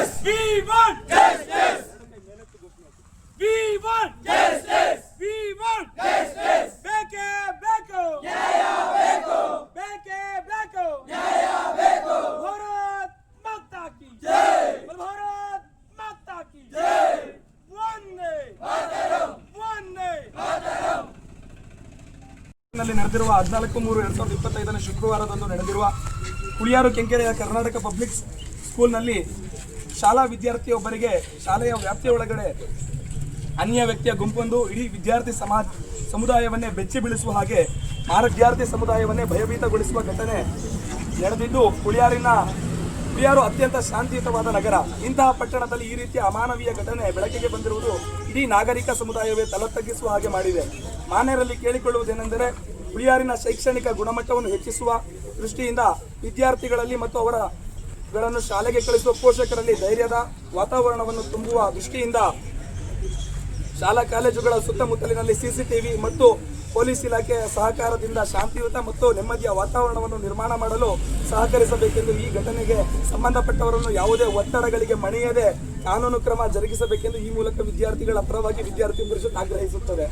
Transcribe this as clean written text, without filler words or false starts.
We want justice. We want justice. We want justice. ಬೇಕೇ ಬೇಕು ನ್ಯಾಯ ಬೇಕು. ಬೇಕೇ ಬೇಕು ನ್ಯಾಯ ಬೇಕು. ಭಾರತ್ ಮಾತಾ ಕಿ ಜೈ. ಭಾರತ್ ಮಾತಾ ಕಿ ಜೈ. ವಂದೇ ಮಾತರಂ. ವಂದೇ ಮಾತರಂ. ನಲ್ಲಿ ನಡೆದಿರುವ 14/3/2025 ಶುಕ್ರವಾರದಂದು ನಡೆದಿರುವ ಹುಳಿಯಾರು ಕೆಂಕೆರೆಯ ಕರ್ನಾಟಕ ಪಬ್ಲಿಕ್ ಸ್ಕೂಲ್ನಲ್ಲಿ ಶಾಲಾ ವಿದ್ಯಾರ್ಥಿಯೊಬ್ಬರಿಗೆ ಶಾಲೆಯ ವ್ಯಾಪ್ತಿಯ ಒಳಗಡೆ ಅನ್ಯ ವ್ಯಕ್ತಿಯ ಗುಂಪೊಂದು ಇಡೀ ವಿದ್ಯಾರ್ಥಿ ಸಮುದಾಯವನ್ನೇ ಬೆಚ್ಚಿ ಬೀಳಿಸುವ ಹಾಗೆ ವಿದ್ಯಾರ್ಥಿ ಸಮುದಾಯವನ್ನೇ ಭಯಭೀತಗೊಳಿಸುವ ಘಟನೆ ನಡೆದಿದ್ದು, ಹುಳಿಯಾರು ಅತ್ಯಂತ ಶಾಂತಿಯುತವಾದ ನಗರ. ಇಂತಹ ಪಟ್ಟಣದಲ್ಲಿ ಈ ರೀತಿಯ ಅಮಾನವೀಯ ಘಟನೆ ಬೆಳಕಿಗೆ ಬಂದಿರುವುದು ಇಡೀ ನಾಗರಿಕ ಸಮುದಾಯವೇ ತಲೆತಗ್ಗಿಸುವ ಹಾಗೆ ಮಾಡಿದೆ. ಮಾನ್ಯರಲ್ಲಿ ಕೇಳಿಕೊಳ್ಳುವುದೇನೆಂದರೆ, ಹುಳಿಯಾರಿನ ಶೈಕ್ಷಣಿಕ ಗುಣಮಟ್ಟವನ್ನು ಹೆಚ್ಚಿಸುವ ದೃಷ್ಟಿಯಿಂದ ವಿದ್ಯಾರ್ಥಿಗಳಲ್ಲಿ ಮತ್ತು ಅವರನ್ನು ಶಾಲೆಗೆ ಕಳಿಸುವ ಪೋಷಕರಲ್ಲಿ ಧೈರ್ಯದ ವಾತಾವರಣವನ್ನು ತುಂಬುವ ದೃಷ್ಟಿಯಿಂದ ಶಾಲಾ ಕಾಲೇಜುಗಳ ಸುತ್ತಮುತ್ತಲಿನಲ್ಲಿ ಸಿಸಿಟಿವಿ ಮತ್ತು ಪೊಲೀಸ್ ಇಲಾಖೆಯ ಸಹಕಾರದಿಂದ ಶಾಂತಿಯುತ ಮತ್ತು ನೆಮ್ಮದಿಯ ವಾತಾವರಣವನ್ನು ನಿರ್ಮಾಣ ಮಾಡಲು ಸಹಕರಿಸಬೇಕೆಂದು, ಈ ಘಟನೆಗೆ ಸಂಬಂಧಪಟ್ಟವರನ್ನು ಯಾವುದೇ ಒತ್ತಡಗಳಿಗೆ ಮಣಿಯದೆ ಕಾನೂನು ಕ್ರಮ ಜರುಗಿಸಬೇಕೆಂದು ಈ ಮೂಲಕ ವಿದ್ಯಾರ್ಥಿಗಳ ಪರವಾಗಿ ವಿದ್ಯಾರ್ಥಿ ಪರಿಷತ್ ಆಗ್ರಹಿಸುತ್ತದೆ.